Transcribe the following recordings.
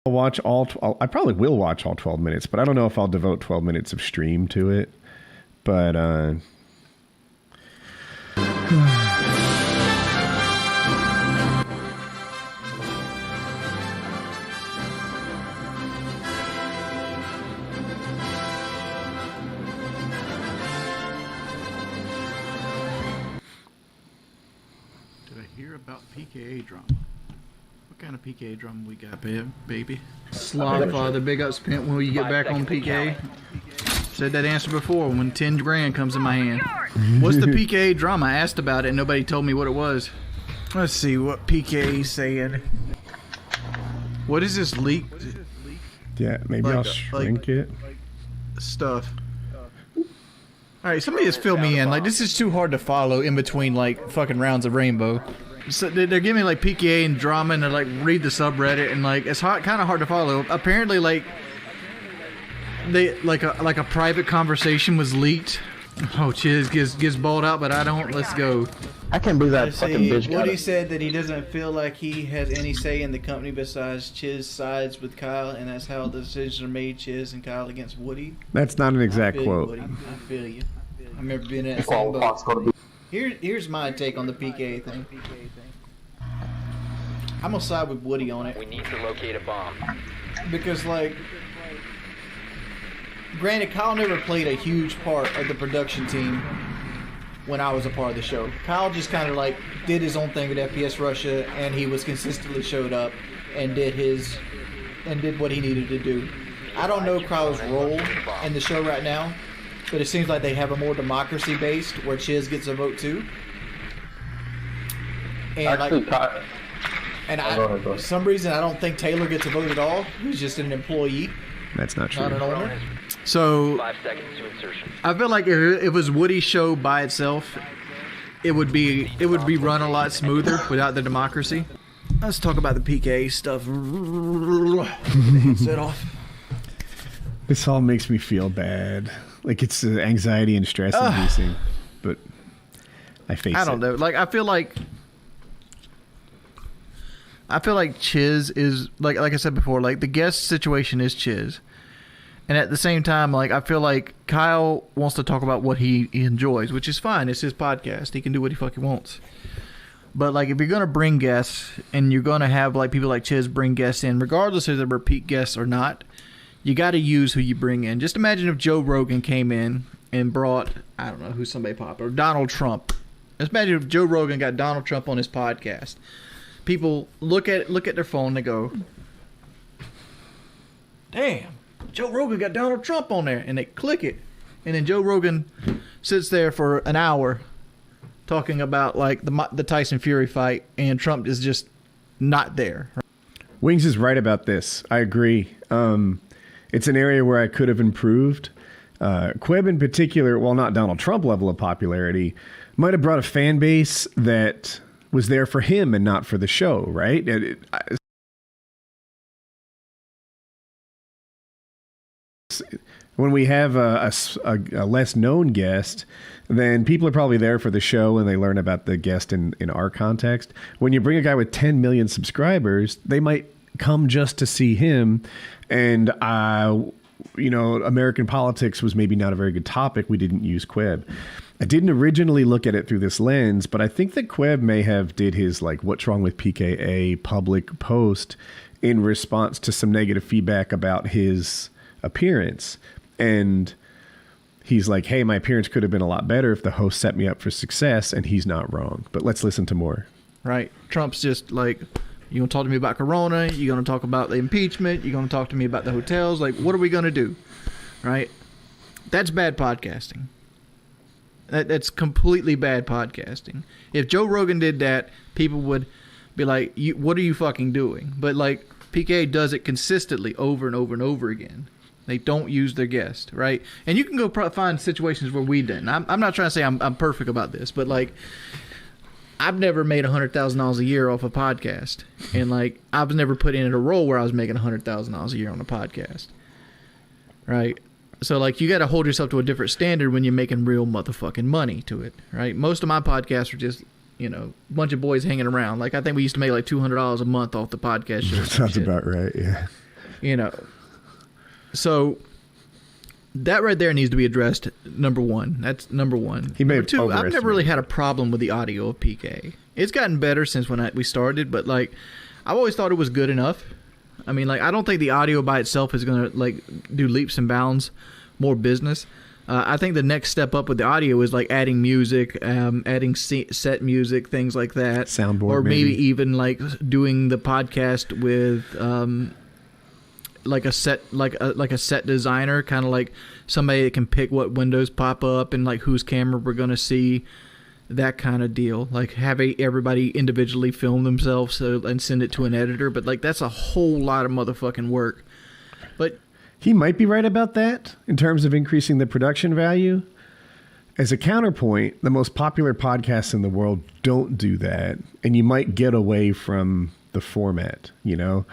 I'll watch I probably will watch all 12 minutes, but I don't know if I'll devote 12 minutes of stream to it. But hear about PKA drama. What kind of PKA drama we got, baby? Slogfather, big ups, Pimp. When will you get back on PKA? Said that answer before when 10 grand comes in my hand. What's the PKA drama? I asked about it and nobody told me what it was. Let's see what PKA's saying. What is this leak? yeah, maybe I'll shrink it. Stuff. Alright, somebody just fill me in. Like, this is too hard to follow in between, like, fucking rounds of Rainbow. So they're giving me, like, PKA and drama, and they're, like, read the subreddit, and, like, it's kind of hard to follow. Apparently, like, like a private conversation was leaked. Oh, Chiz gets balled out, but I don't. Let's go. I can't believe that fucking bitch. Woody said that he doesn't feel like he has any say in the company besides Chiz sides with Kyle, and that's how the decisions are made, Chiz and Kyle against Woody. That's not an exact quote. Woody. I feel you. I remember being in that same boat. Here's my take on the PKA thing. I'm gonna side with Woody on it. We need to locate a bomb. Because, like, granted, Kyle never played a huge part of the production team when I was a part of the show. Kyle just kind of, like, did his own thing with FPS Russia, and he was consistently showed up and did what he needed to do. I don't know Kyle's role in the show right now, but it seems like they have a more democracy based where Chiz gets a vote too. And Actually, for some reason I don't think Taylor gets a vote at all. He's just an employee. That's not true. Not an owner. So 5 seconds to insertion. I feel like if it was Woody's show by itself, it would be run a lot smoother without the democracy. Let's talk about the PKA stuff. Set off. This all makes me feel bad. Like, it's anxiety and stress inducing, but I face it. I don't know. Like, I feel like Chiz is like I said before. Like, the guest situation is Chiz, and at the same time, like, I feel like Kyle wants to talk about what he enjoys, which is fine. It's his podcast. He can do what he fucking wants. But, like, if you're gonna bring guests and you're gonna have, like, people like Chiz bring guests in, regardless if they're repeat guests or not, you got to use who you bring in. Just imagine if Joe Rogan came in and brought, I don't know, who's somebody popular, Donald Trump. Just imagine if Joe Rogan got Donald Trump on his podcast. People look at their phone and they go, damn, Joe Rogan got Donald Trump on there. And they click it. And then Joe Rogan sits there for an hour talking about, like, the Tyson Fury fight, and Trump is just not there. Wings is right about this. I agree. It's an area where I could have improved. Queb in particular, while not Donald Trump level of popularity, might have brought a fan base that was there for him and not for the show, right? When we have a less known guest, then people are probably there for the show and they learn about the guest in our context. When you bring a guy with 10 million subscribers, they might come just to see him. And, American politics was maybe not a very good topic. We didn't use Queb. I didn't originally look at it through this lens, but I think that Queb may have did his, like, what's wrong with PKA public post in response to some negative feedback about his appearance. And he's like, hey, my appearance could have been a lot better if the host set me up for success, and he's not wrong. But let's listen to more. Right. Trump's just like, you going to talk to me about Corona? You going to talk about the impeachment? You going to talk to me about the hotels? Like, what are we going to do? Right? That's bad podcasting. That's completely bad podcasting. If Joe Rogan did that, people would be like, what are you fucking doing? But, like, PKA does it consistently over and over and over again. They don't use their guest, right? And you can go find situations where we didn't. I'm not trying to say I'm perfect about this, but, like, I've never made $100,000 a year off a podcast. And, like, I was never put in a role where I was making $100,000 a year on a podcast. Right? So, like, you got to hold yourself to a different standard when you're making real motherfucking money to it, right? Most of my podcasts are just, a bunch of boys hanging around. Like, I think we used to make like $200 a month off the podcast show. Sounds about right, yeah. You know, so that right there needs to be addressed. Number one. That's number one. He may Number two, I've never overestimate. really had a problem with the audio of PKA. It's gotten better since we started, but like I've always thought it was good enough. I mean, like I don't think the audio by itself is going to like do leaps and bounds more business. I think the next step up with the audio is like adding music, adding set music, things like that. Soundboard, or maybe maybe. even like doing the podcast with like a set designer, kind of like somebody that can pick what windows pop up and like whose camera we're gonna see, that kind of deal. Like have everybody individually film themselves and send it to an editor, but like that's a whole lot of motherfucking work. But He might be right about that in terms of increasing the production value. As a counterpoint, the most popular podcasts in the world don't do that, and you might get away from the format, you know?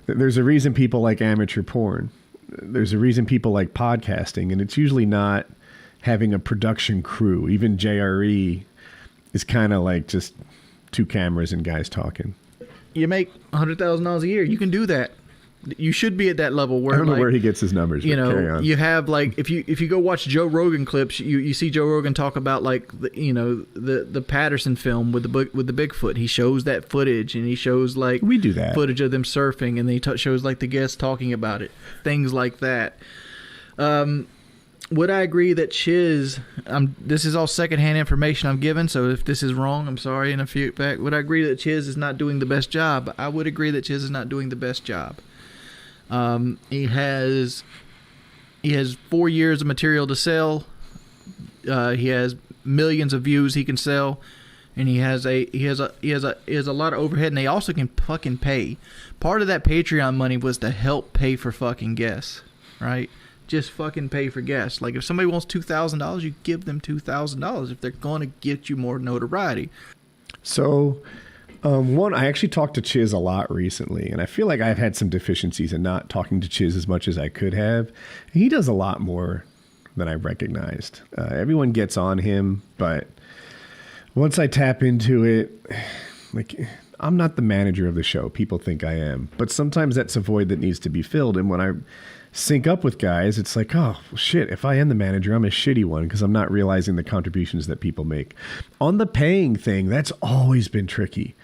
There's a reason people like amateur porn. There's a reason people like podcasting, and it's usually not having a production crew. Even JRE is kind of like just two cameras and guys talking. you make $100,000 a year, you can do that. You should be at that level where I don't know like, where he gets his numbers, you but carry know, on. you have like if you go watch Joe Rogan clips, you see Joe Rogan talk about like the Patterson film with the Bigfoot. He shows that footage and he shows like We do that. footage of them surfing, and then he shows like the guests talking about it, things like that. Would I agree that Chiz? This is all secondhand information I'm given, so if this is wrong, I'm sorry. In a few back, would I agree that Chiz is not doing the best job? I would agree that Chiz is not doing the best job. He has 4 years of material to sell. He has millions of views he can sell, and he has a lot of overhead, and they also can fucking pay. Part of that Patreon money was to help pay for fucking guests, right? Just fucking pay for guests. Like if somebody wants $2,000, you give them $2,000 if they're going to get you more notoriety. So, one, I actually talked to Chiz a lot recently, and I feel like I've had some deficiencies in not talking to Chiz as much as I could have. He does a lot more than I recognized. Everyone gets on him, but once I tap into it, like I'm not the manager of the show. People think I am, but sometimes that's a void that needs to be filled. And when I sync up with guys, it's like, oh, shit, if I am the manager, I'm a shitty one because I'm not realizing the contributions that people make. On the paying thing, that's always been tricky.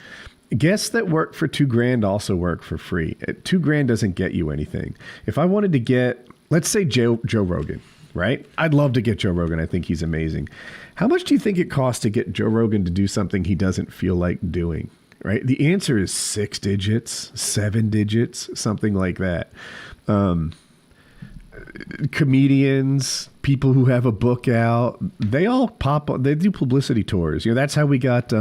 Guests that work for $2,000 also work for free. $2,000 doesn't get you anything. If I wanted to get, let's say Joe Rogan, right? I'd love to get Joe Rogan. I think he's amazing. How much do you think it costs to get Joe Rogan to do something he doesn't feel like doing? Right? The answer is 6 digits, 7 digits, something like that. Comedians, people who have a book out, they all pop up. They do publicity tours. You know, that's how we got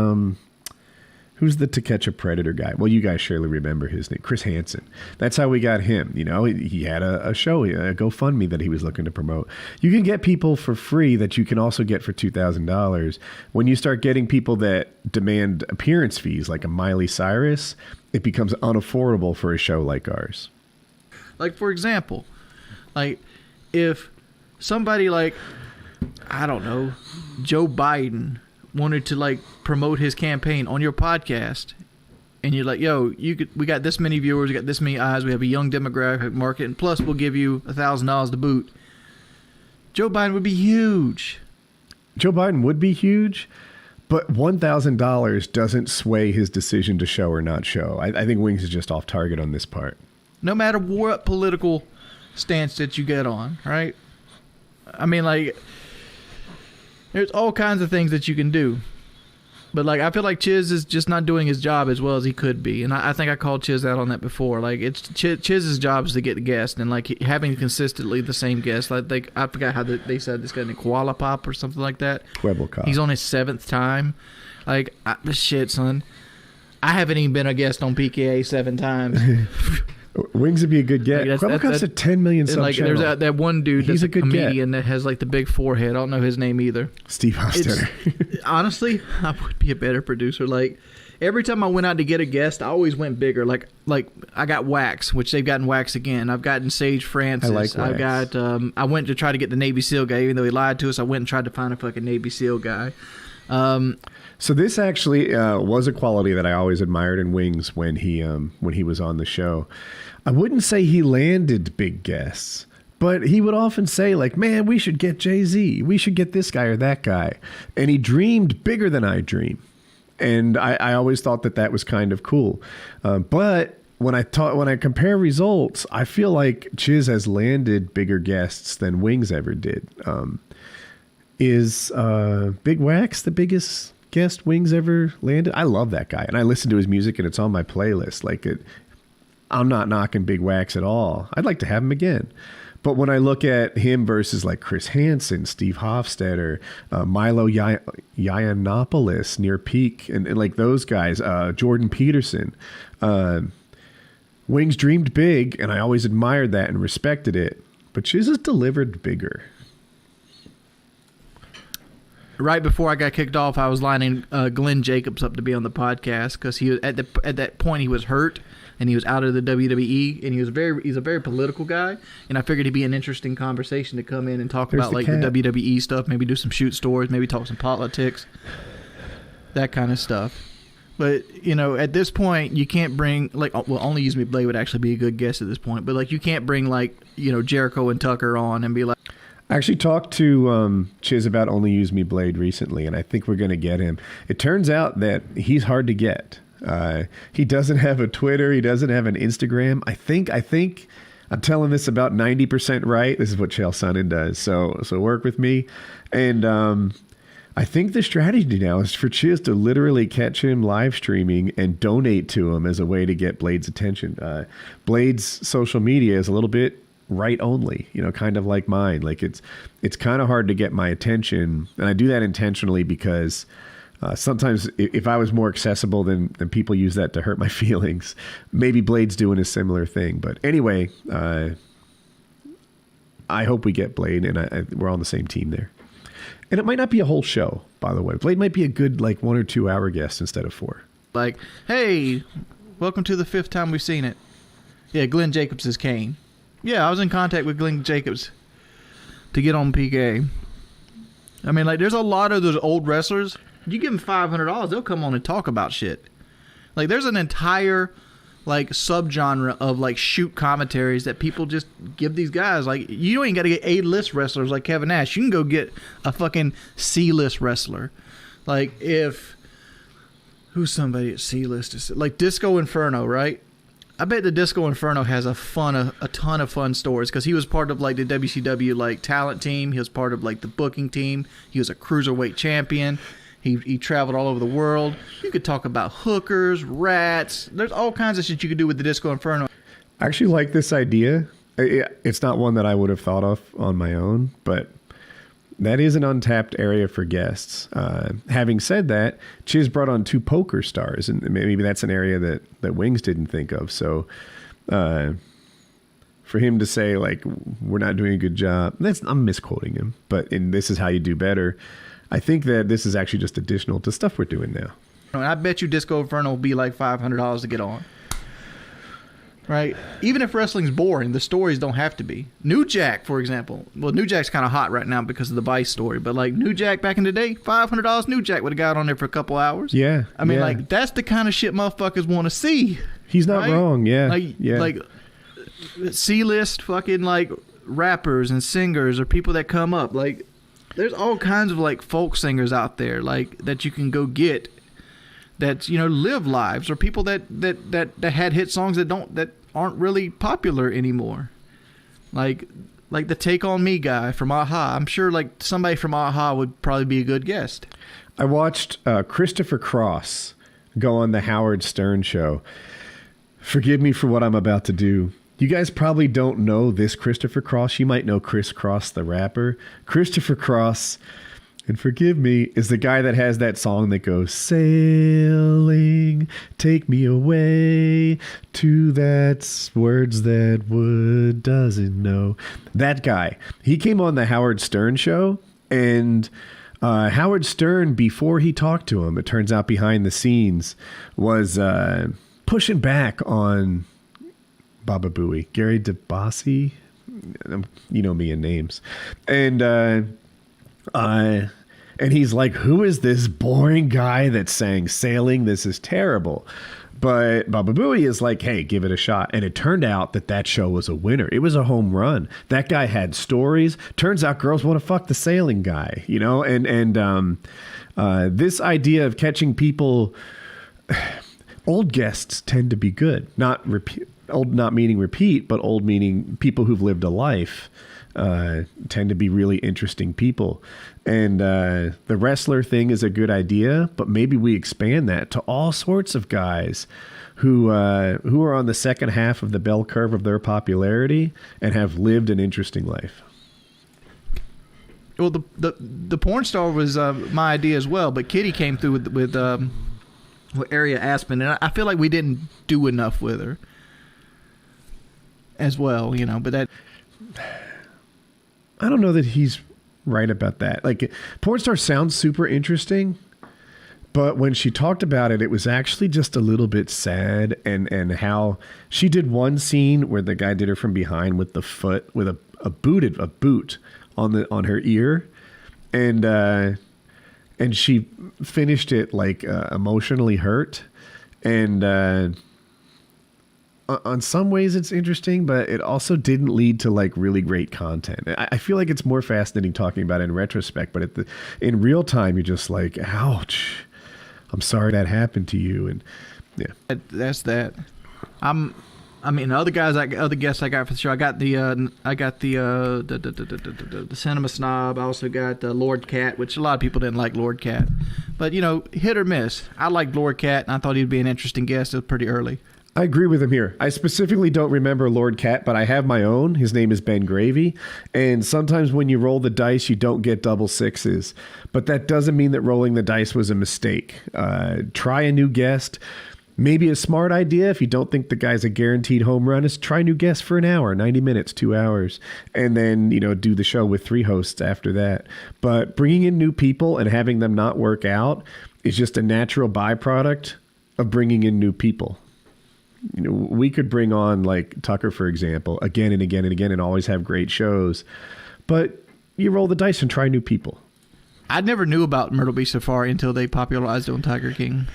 who's the To Catch a Predator guy? Well, you guys surely remember his name, Chris Hansen. That's how we got him. You know, he had a show, a GoFundMe that he was looking to promote. You can get people for free that you can also get for $2,000. When you start getting people that demand appearance fees, like a Miley Cyrus, it becomes unaffordable for a show like ours. Like for example, like if somebody like, I don't know, Joe Biden wanted to like promote his campaign on your podcast, and you're like, yo, we got this many viewers, we got this many eyes, we have a young demographic market, and plus we'll give you $1,000 to boot. Joe Biden would be huge. Joe Biden would be huge, but $1,000 doesn't sway his decision to show or not show. I think Wings is just off target on this part. No matter what political stance that you get on, right? I mean, like, there's all kinds of things that you can do. But, like, I feel like Chiz is just not doing his job as well as he could be. And I think I called Chiz out on that before. Like, it's Chiz's job is to get the guest. And, like, having consistently the same guest. Like, I forgot how they said this guy named Koala Pop or something like that. Webblecop. He's on his 7th time. Like, shit, son. I haven't even been a guest on PKA 7 times. Wings would be a good get. Like, Webblecop's a 10 million sub like, channel. there's that one dude He's that's a a good comedian that has, like, the big forehead. I don't know his name either. Steve Hostetter. Honestly, I would be a better producer. Like, every time I went out to get a guest, I always went bigger. Like I got Wax, which they've gotten Wax again. I've gotten Sage Francis. I like Wax. I've got. I went to try to get the Navy SEAL guy, even though he lied to us. I went and tried to find a fucking Navy SEAL guy. So this actually was a quality that I always admired in Wings when he was on the show. I wouldn't say he landed big guests, but he would often say, like, man, we should get Jay-Z. We should get this guy or that guy. And he dreamed bigger than I dream. And I always thought that was kind of cool. But when I compare results, I feel like Chiz has landed bigger guests than Wings ever did. Is Big Wax the biggest guest Wings ever landed? I love that guy, and I listen to his music, and it's on my playlist. I'm not knocking Big Wax at all. I'd like to have him again. But when I look at him versus like Chris Hansen, Steve Hofstetter, Milo Yiannopoulos near peak, and like those guys, Jordan Peterson, Wings dreamed big, and I always admired that and respected it. But Chiz has delivered bigger. Right before I got kicked off, I was lining Glenn Jacobs up to be on the podcast because he was at that point he was hurt and he was out of the WWE, and he's a very political guy, and I figured he'd be an interesting conversation to come in and talk about like the WWE stuff, maybe do some shoot stories, maybe talk some politics, that kind of stuff. But at this point, you can't bring only Use Me Blade would actually be a good guess at this point, but like you can't bring Jericho and Tucker on and be like. I actually talked to Chiz about Only Use Me Blade recently, and I think we're going to get him. It turns out that he's hard to get. He doesn't have a Twitter. He doesn't have an Instagram. I think I'm telling this about 90% right. This is what Chael Sonnen does. So work with me. And I think the strategy now is for Chiz to literally catch him live streaming and donate to him as a way to get Blade's attention. Blade's social media is a little bit right only, kind of like mine. Like it's kind of hard to get my attention, and I do that intentionally because sometimes if I was more accessible, then people use that to hurt my feelings. Maybe Blade's doing a similar thing, but anyway, I hope we get Blade, and we're on the same team there. And it might not be a whole show, by the way. Blade might be a good 1 or 2 hour guest instead of 4. Like, hey, welcome to the 5th time we've seen it. Yeah, Glenn Jacobs is Kane. Yeah, I was in contact with Glenn Jacobs to get on PKA. I mean, there's a lot of those old wrestlers. You give them $500, they'll come on and talk about shit. Like, there's an entire, subgenre of, shoot commentaries that people just give these guys. Like, you ain't got to get A-list wrestlers like Kevin Nash. You can go get a fucking C-list wrestler. Who's somebody at C-list? Like Disco Inferno, right? I bet the Disco Inferno has a ton of fun stories because he was part of the WCW talent team. He was part of the booking team. He was a cruiserweight champion. He traveled all over the world. You could talk about hookers, rats. There's all kinds of shit you could do with the Disco Inferno. I actually like this idea. It's not one that I would have thought of on my own, but that is an untapped area for guests. Having said that, Chiz brought on 2 poker stars, and maybe that's an area that Wings didn't think of. So for him to say, we're not doing a good job, I'm misquoting him, but this is how you do better. I think that this is actually just additional to stuff we're doing now. And I bet you Disco Inferno will be $500 to get on. Right? Even if wrestling's boring, the stories don't have to be. New Jack, for example. Well, New Jack's kind of hot right now because of the Vice story. But New Jack back in the day, $500 New Jack would have got on there for a couple hours. Yeah. I mean, that's the kind of shit motherfuckers want to see. He's not wrong. Yeah. C-list fucking rappers and singers or people that come up. There's all kinds of folk singers out there that you can go get. That live lives, or people that had hit songs that aren't really popular anymore, like the Take On Me guy from Aha. I'm sure somebody from Aha would probably be a good guest. I watched Christopher Cross go on the Howard Stern show. Forgive me for what I'm about to do. You guys probably don't know this Christopher Cross. You might know Chris Cross, the rapper. Christopher Cross, and forgive me, is the guy that has that song that goes, sailing, take me away to that words that wood doesn't know. That guy. He came on the Howard Stern show, and Howard Stern, before he talked to him, it turns out behind the scenes, was pushing back on Baba Booey, Gary DeBossi. You know me in names. And he's like, who is this boring guy that's saying sailing? This is terrible. But Baba Booey is like, hey, give it a shot. And it turned out that show was a winner. It was a home run. That guy had stories. Turns out girls want to fuck the sailing guy, you know? And this idea of catching people, old guests tend to be good. Not old, not meaning repeat, but old meaning people who've lived a life. Tend to be really interesting people. And the wrestler thing is a good idea, but maybe we expand that to all sorts of guys who are on the second half of the bell curve of their popularity and have lived an interesting life. Well, the porn star was my idea as well, but Kitty came through with Aria Aspen, and I feel like we didn't do enough with her as well, you know, but that... I don't know that he's right about that. Like, porn star sounds super interesting, but when she talked about it, it was actually just a little bit sad. And how she did one scene where the guy did her from behind with the foot, with a boot on her ear, and she finished it like emotionally hurt. And on some ways it's interesting, but it also didn't lead to like really great content. I feel like it's more fascinating talking about it in retrospect, but in real time, you're just like, ouch, I'm sorry that happened to you. And yeah, that's that. I mean, other guests I got for the show. I got the Cinema Snob. I also got Lord Cat, which a lot of people didn't like Lord Cat, but you know, hit or miss. I liked Lord Cat, and I thought he'd be an interesting guest. It was pretty early. I agree with him here. I specifically don't remember Lord Cat, but I have my own. His name is Ben Gravy. And sometimes when you roll the dice, you don't get double sixes. But that doesn't mean that rolling the dice was a mistake. Try a new guest. Maybe a smart idea, if you don't think the guy's a guaranteed home run, is try a new guest for an hour, 90 minutes, 2 hours. And then, you know, do the show with 3 hosts after that. But bringing in new people and having them not work out is just a natural byproduct of bringing in new people. You know, we could bring on like Tucker, for example, again and again and again, and always have great shows. But you roll the dice and try new people. I never knew about Myrtle Beach Safari until they popularized it on Tiger King.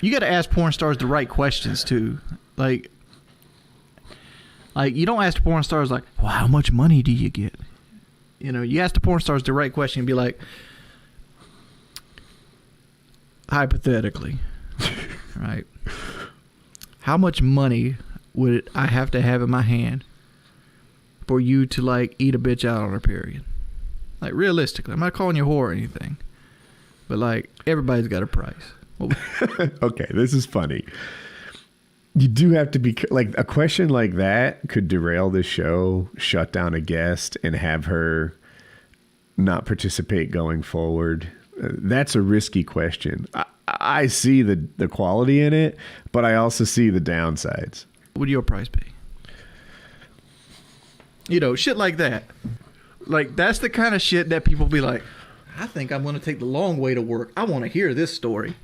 You got to ask porn stars the right questions too. Like you don't ask the porn stars like, well, how much money do you get? You know, you ask the porn stars the right question and be like, hypothetically, right? How much money would I have to have in my hand for you to like eat a bitch out on her period? Like realistically, I'm not calling you a whore or anything, but like everybody's got a price. Okay, this is funny. You do have to be like, a question like that could derail the show, shut down a guest, and have her not participate going forward. That's a risky question. I see the quality in it, but I also see the downsides. What would your price be? You know, shit like that. Like, that's the kind of shit that people be like, I think I'm going to take the long way to work. I want to hear this story.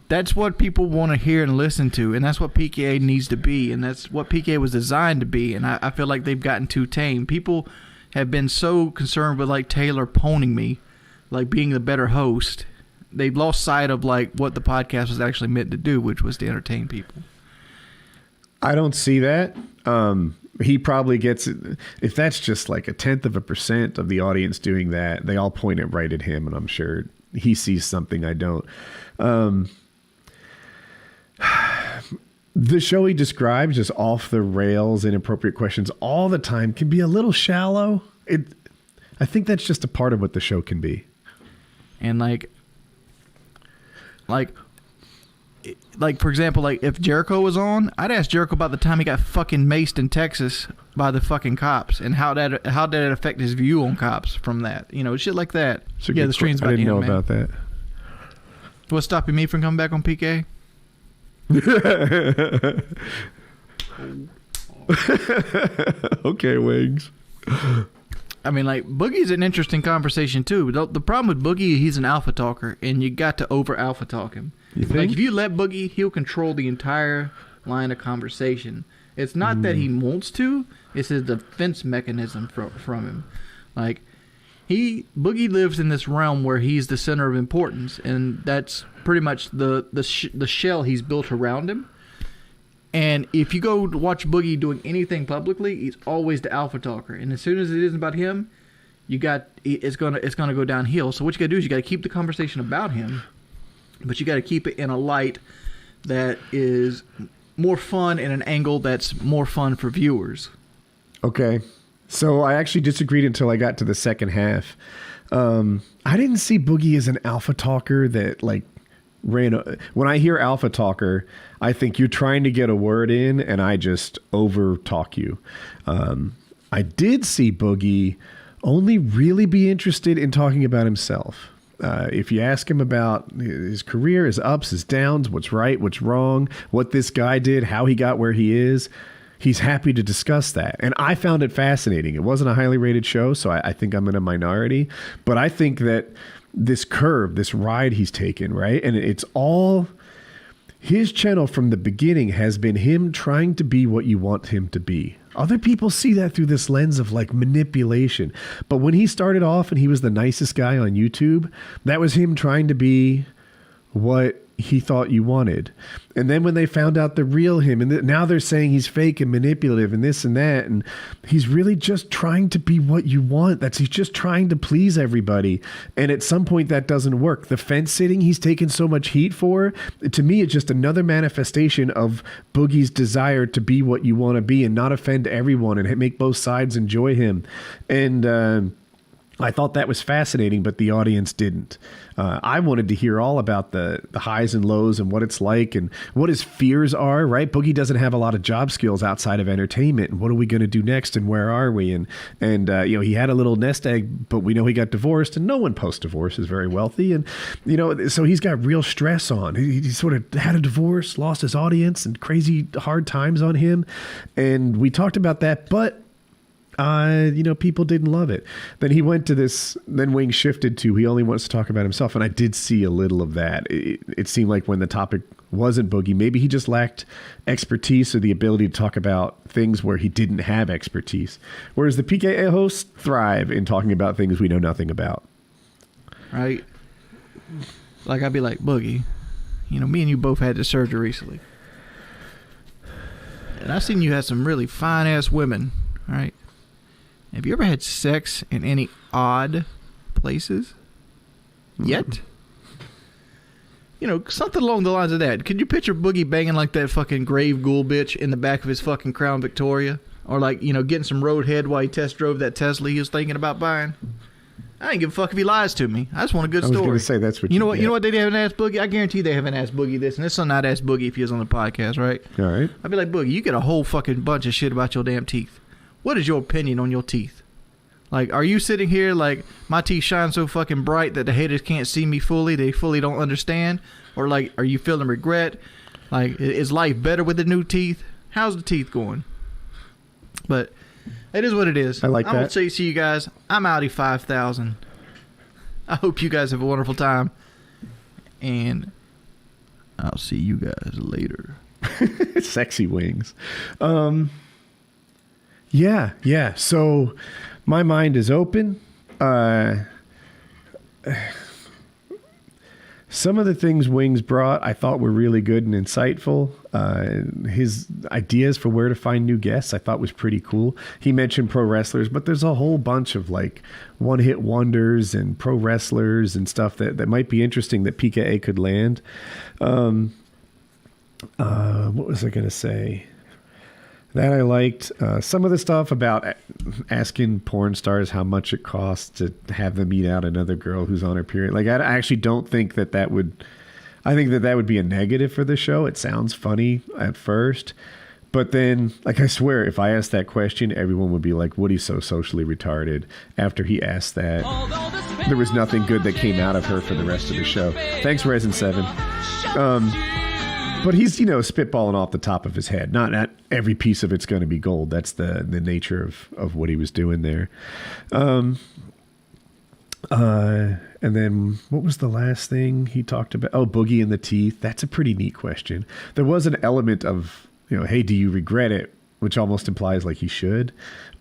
That's what people want to hear and listen to, and that's what PKA needs to be, and that's what PKA was designed to be, and I feel like they've gotten too tame. People have been so concerned with, like, Taylor poning me, like, being the better host. They've lost sight of, like, what the podcast was actually meant to do, which was to entertain people. I don't see that. He probably gets it. If that's just like 0.1% of the audience doing that, they all point it right at him, and I'm sure he sees something I don't. The show he describes, just off the rails, inappropriate questions all the time, can be a little shallow. I think that's just a part of what the show can be. And like for example, like if Jericho was on, I'd ask Jericho about the time he got fucking maced in Texas by the fucking cops, and how did it affect his view on cops from that? You know, shit like that. Yeah, the stream's about I didn't know man. about that. What's stopping me from coming back on PK? Okay, Wings. I mean, like, Boogie's an interesting conversation too. The problem with Boogie, he's an alpha talker, and you got to over alpha talk him. You think? Like, if you let Boogie, he'll control the entire line of conversation. It's not that he wants to; it's his defense mechanism from him. Like, Boogie lives in this realm where he's the center of importance, and that's pretty much the shell he's built around him. And if you go to watch Boogie doing anything publicly, he's always the alpha talker. And as soon as it isn't about him, it's gonna go downhill. So what you gotta do is you gotta keep the conversation about him, but you gotta keep it in a light that is more fun and an angle that's more fun for viewers. Okay. So I actually disagreed until I got to the second half. I didn't see Boogie as an alpha talker that like when I hear alpha talker, I think you're trying to get a word in and I just over talk you. I did see Boogie only really be interested in talking about himself. If you ask him about his career, his ups, his downs, what's right, what's wrong, what this guy did, how he got where he is, he's happy to discuss that. And I found it fascinating. It wasn't a highly rated show, so I think I'm in a minority. But I think that this curve, this ride he's taken, right? And it's all... His channel from the beginning has been him trying to be what you want him to be. Other people see that through this lens of like manipulation. But when he started off and he was the nicest guy on YouTube, that was him trying to be what he thought you wanted. And then when they found out the real him, and now they're saying he's fake and manipulative and this and that, and he's really just trying to be what you want. He's just trying to please everybody. And at some point that doesn't work. The fence sitting he's taken so much heat for, to me, it's just another manifestation of Boogie's desire to be what you want to be and not offend everyone and make both sides enjoy him. And I thought that was fascinating, but the audience didn't. I wanted to hear all about the highs and lows and what it's like and what his fears are, right? Boogie doesn't have a lot of job skills outside of entertainment. And what are we going to do next? And where are we? And he had a little nest egg, but we know he got divorced, and no one post-divorce is very wealthy. And, so he's got real stress on. He sort of had a divorce, lost his audience, and crazy hard times on him. And we talked about that, but people didn't love it. Then he went to this, then Wing shifted to, he only wants to talk about himself. And I did see a little of that. It seemed like when the topic wasn't Boogie, maybe he just lacked expertise or the ability to talk about things where he didn't have expertise. Whereas the PKA hosts thrive in talking about things we know nothing about. Right. Like I'd be like, Boogie, me and you both had this surgery recently. And I seen you had some really fine ass women, right? Have you ever had sex in any odd places? Yet? Something along the lines of that. Could you picture Boogie banging like that fucking grave ghoul bitch in the back of his fucking Crown Victoria? Or like, getting some roadhead while he test drove that Tesla he was thinking about buying? I ain't give a fuck if he lies to me. I just want a good story. I was going to say that's what you know what? You know what they haven't asked Boogie? I guarantee they haven't asked Boogie this, and this son not asked Boogie if he was on the podcast, right? All right. I'd be like, Boogie, you get a whole fucking bunch of shit about your damn teeth. What is your opinion on your teeth? Like, are you sitting here like, my teeth shine so fucking bright that the haters can't see me fully, they fully don't understand? Or like, are you feeling regret? Like, is life better with the new teeth? How's the teeth going? But it is what it is. I like that. I'm going to see you guys. I'm Audi 5000. I hope you guys have a wonderful time. And I'll see you guys later. Sexy wings. Yeah. So my mind is open. Some of the things Wings brought I thought were really good and insightful. His ideas for where to find new guests I thought was pretty cool. He mentioned pro wrestlers, but there's a whole bunch of like one-hit wonders and pro wrestlers and stuff that might be interesting that PKA could land. What was I going to say? That I liked. Some of the stuff about asking porn stars how much it costs to have them eat out another girl who's on her period. Like, I actually don't think that would... I think that would be a negative for the show. It sounds funny at first. But then, like, I swear, if I asked that question, everyone would be like, Woody's so socially retarded. After he asked that, there was nothing good that came out of her for the rest of the show. Thanks, Resin7. But he's, spitballing off the top of his head. Not every piece of it's going to be gold. That's the nature of what he was doing there. And then what was the last thing he talked about? Oh, Boogie and the teeth. That's a pretty neat question. There was an element of, hey, do you regret it which almost implies like he should.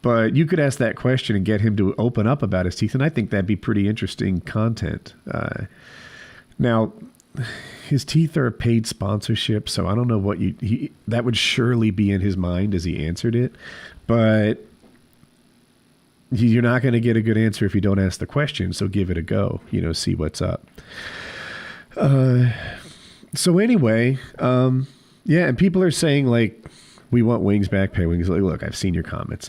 But you could ask that question and get him to open up about his teeth, and I think that'd be pretty interesting content. Now, his teeth are a paid sponsorship, so I don't know what that would surely be in his mind as he answered it. But you're not going to get a good answer if you don't ask the question, so give it a go. See what's up. So anyway, yeah, and people are saying like, we want Wings back, pay Wings. Like, look, I've seen your comments.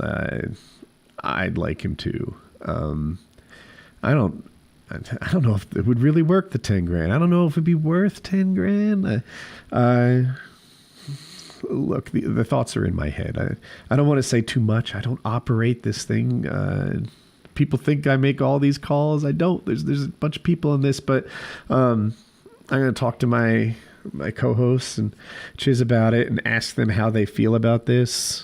I'd like him to. I don't know if it would really work the $10,000. I don't know if it'd be worth $10,000. Look, the thoughts are in my head. I don't want to say too much. I don't operate this thing. People think I make all these calls. I don't. There's a bunch of people in this, but I'm going to talk to my co-hosts and Chiz about it and ask them how they feel about this.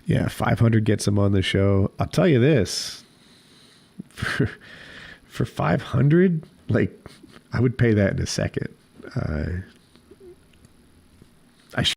Yeah, 500 gets them on the show. I'll tell you this. For 500, like, I would pay that in a second.